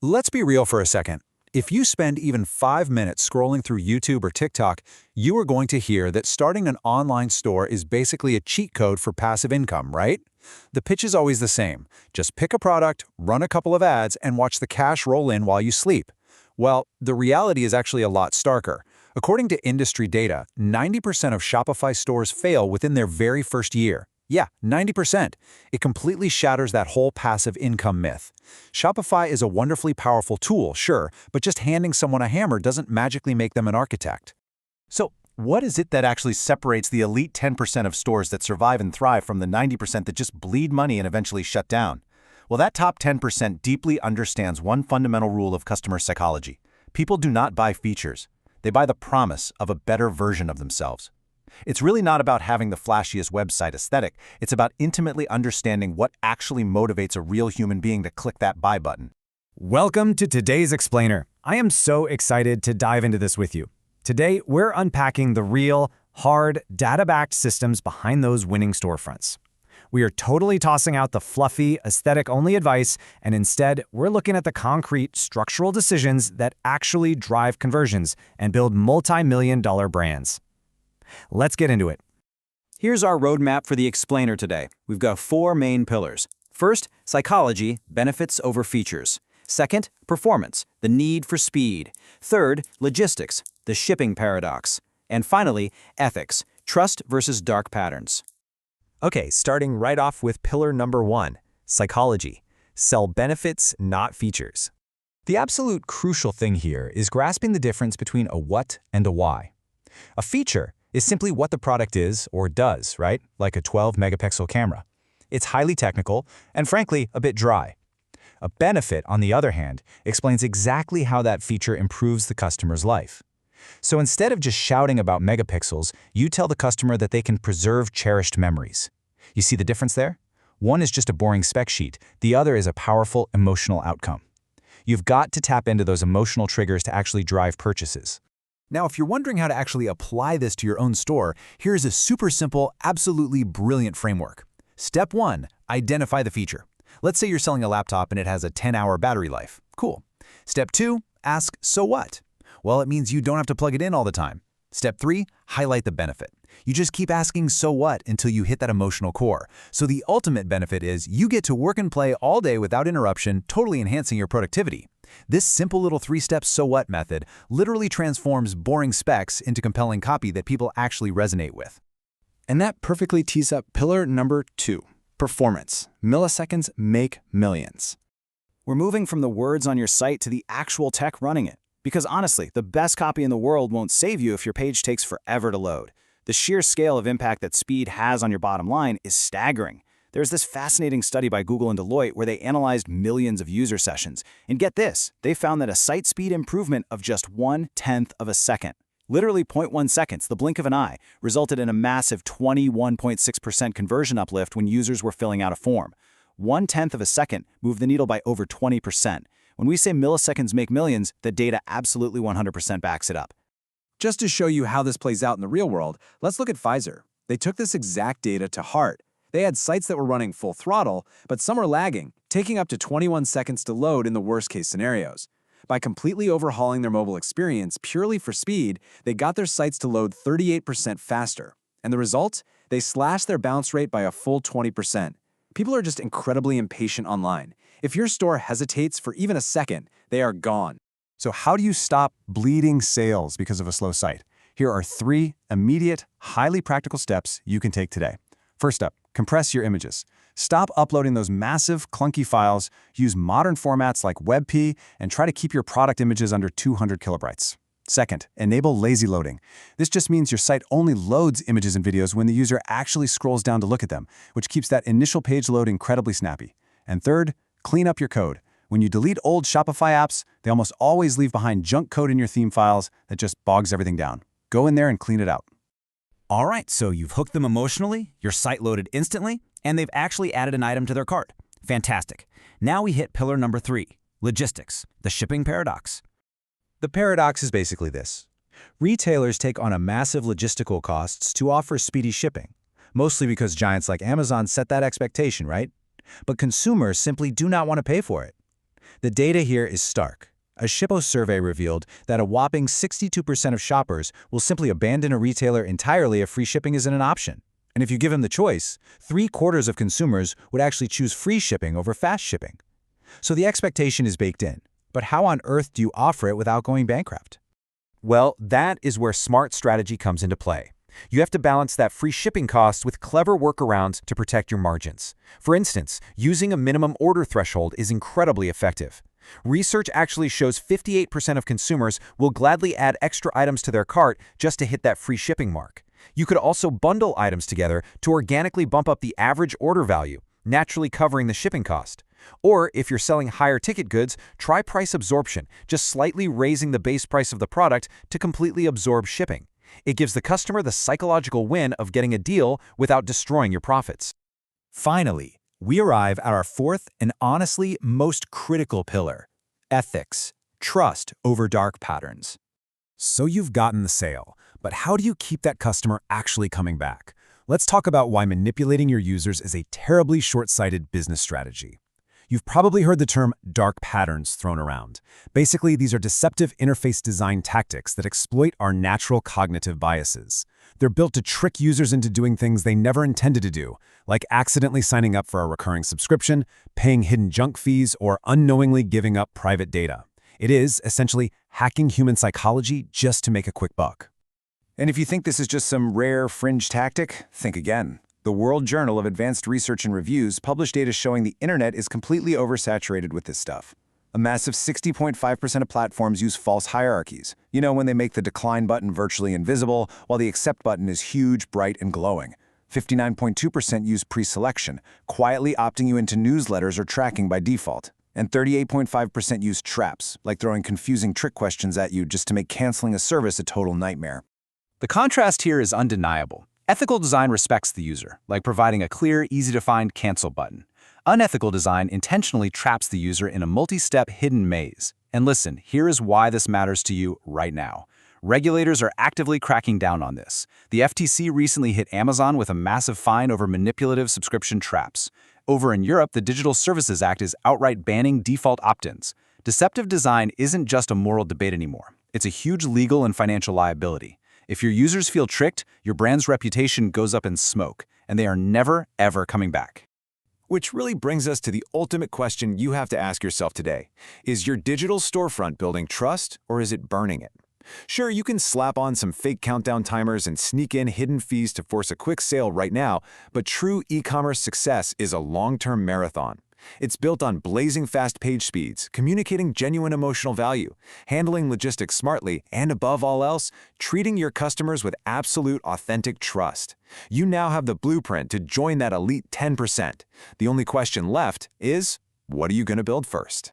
Let's be real for a second. If you spend even 5 minutes scrolling through YouTube or TikTok, you are going to hear that starting an online store is basically a cheat code for passive income, right? The pitch is always the same. Just pick a product, run a couple of ads, and watch the cash roll in while you sleep. Well, the reality is actually a lot starker. According to industry data, 90% of Shopify stores fail within their very first year. Yeah, 90%. It completely shatters that whole passive income myth. Shopify is a wonderfully powerful tool, sure, but just handing someone a hammer doesn't magically make them an architect. So, what is it that actually separates the elite 10% of stores that survive and thrive from the 90% that just bleed money and eventually shut down? Well, that top 10% deeply understands one fundamental rule of customer psychology. People do not buy features. They buy the promise of a better version of themselves. It's really not about having the flashiest website aesthetic. It's about intimately understanding what actually motivates a real human being to click that buy button. Welcome to today's Explainer. I am so excited to dive into this with you. Today, we're unpacking the real, hard, data-backed systems behind those winning storefronts. We are totally tossing out the fluffy, aesthetic-only advice, and instead, we're looking at the concrete, structural decisions that actually drive conversions and build multi-million-dollar brands. Let's get into it. Here's our roadmap for the Explainer today. We've got 4 main pillars. First, psychology, benefits over features. Second, performance, the need for speed. Third, logistics, the shipping paradox. And finally, ethics, trust versus dark patterns. Okay, starting right off with pillar number 1, psychology. Sell benefits, not features. The absolute crucial thing here is grasping the difference between a what and a why. A feature is simply what the product is or does, right? Like a 12-megapixel camera. It's highly technical and, frankly, a bit dry. A benefit, on the other hand, explains exactly how that feature improves the customer's life. So instead of just shouting about megapixels, you tell the customer that they can preserve cherished memories. You see the difference there? One is just a boring spec sheet. The other is a powerful emotional outcome. You've got to tap into those emotional triggers to actually drive purchases. Now, if you're wondering how to actually apply this to your own store, here's a super simple, absolutely brilliant framework. Step 1, identify the feature. Let's say you're selling a laptop and it has a 10-hour battery life. Cool. Step 2, ask, so what? Well, it means you don't have to plug it in all the time. Step 3, highlight the benefit. You just keep asking so what until you hit that emotional core. So the ultimate benefit is you get to work and play all day without interruption, totally enhancing your productivity. This simple little 3-step so what method literally transforms boring specs into compelling copy that people actually resonate with. And that perfectly tees up pillar number 2, performance. Milliseconds make millions. We're moving from the words on your site to the actual tech running it. Because honestly, the best copy in the world won't save you if your page takes forever to load. The sheer scale of impact that speed has on your bottom line is staggering. There's this fascinating study by Google and Deloitte where they analyzed millions of user sessions. And get this, they found that a site speed improvement of just 1/10 of a second, literally 0.1 seconds, the blink of an eye, resulted in a massive 21.6% conversion uplift when users were filling out a form. 1/10 of a second moved the needle by over 20%. When we say milliseconds make millions, the data absolutely 100% backs it up. Just to show you how this plays out in the real world, let's look at Pfizer. They took this exact data to heart. They had sites that were running full throttle, but some were lagging, taking up to 21 seconds to load in the worst-case scenarios. By completely overhauling their mobile experience purely for speed, they got their sites to load 38% faster. And the result? They slashed their bounce rate by a full 20%. People are just incredibly impatient online. If your store hesitates for even a second, they are gone. So how do you stop bleeding sales because of a slow site? Here are 3 immediate, highly practical steps you can take today. First up, compress your images. Stop uploading those massive, clunky files, use modern formats like WebP, and try to keep your product images under 200 kilobytes. Second, enable lazy loading. This just means your site only loads images and videos when the user actually scrolls down to look at them, which keeps that initial page load incredibly snappy. And third, clean up your code. When you delete old Shopify apps, they almost always leave behind junk code in your theme files that just bogs everything down. Go in there and clean it out. All right, so you've hooked them emotionally, your site loaded instantly, and they've actually added an item to their cart. Fantastic. Now we hit pillar number 3, logistics, the shipping paradox. The paradox is basically this. Retailers take on a massive logistical costs to offer speedy shipping, mostly because giants like Amazon set that expectation, right? But consumers simply do not want to pay for it. The data here is stark. A Shippo survey revealed that a whopping 62% of shoppers will simply abandon a retailer entirely if free shipping isn't an option. And if you give them the choice, 3/4 of consumers would actually choose free shipping over fast shipping. So the expectation is baked in. But how on earth do you offer it without going bankrupt? Well, that is where smart strategy comes into play. You have to balance that free shipping cost with clever workarounds to protect your margins. For instance, using a minimum order threshold is incredibly effective. Research actually shows 58% of consumers will gladly add extra items to their cart just to hit that free shipping mark. You could also bundle items together to organically bump up the average order value, naturally covering the shipping cost. Or if you're selling higher ticket goods, try price absorption, just slightly raising the base price of the product to completely absorb shipping. It gives the customer the psychological win of getting a deal without destroying your profits. Finally, we arrive at our fourth and honestly most critical pillar: ethics, trust over dark patterns. So you've gotten the sale, but how do you keep that customer actually coming back? Let's talk about why manipulating your users is a terribly short-sighted business strategy. You've probably heard the term dark patterns thrown around. Basically, these are deceptive interface design tactics that exploit our natural cognitive biases. They're built to trick users into doing things they never intended to do, like accidentally signing up for a recurring subscription, paying hidden junk fees, or unknowingly giving up private data. It is, essentially, hacking human psychology just to make a quick buck. And if you think this is just some rare fringe tactic, think again. The World Journal of Advanced Research and Reviews published data showing the internet is completely oversaturated with this stuff. A massive 60.5% of platforms use false hierarchies. You know, when they make the decline button virtually invisible, while the accept button is huge, bright, and glowing. 59.2% use pre-selection, quietly opting you into newsletters or tracking by default. And 38.5% use traps, like throwing confusing trick questions at you just to make canceling a service a total nightmare. The contrast here is undeniable. Ethical design respects the user, like providing a clear, easy-to-find cancel button. Unethical design intentionally traps the user in a multi-step hidden maze. And listen, here is why this matters to you right now. Regulators are actively cracking down on this. The FTC recently hit Amazon with a massive fine over manipulative subscription traps. Over in Europe, the Digital Services Act is outright banning default opt-ins. Deceptive design isn't just a moral debate anymore. It's a huge legal and financial liability. If your users feel tricked, your brand's reputation goes up in smoke, and they are never, ever coming back. Which really brings us to the ultimate question you have to ask yourself today. Is your digital storefront building trust, or is it burning it? Sure, you can slap on some fake countdown timers and sneak in hidden fees to force a quick sale right now, but true e-commerce success is a long-term marathon. It's built on blazing fast page speeds, communicating genuine emotional value, handling logistics smartly, and above all else, treating your customers with absolute authentic trust. You now have the blueprint to join that elite 10%. The only question left is, what are you going to build first?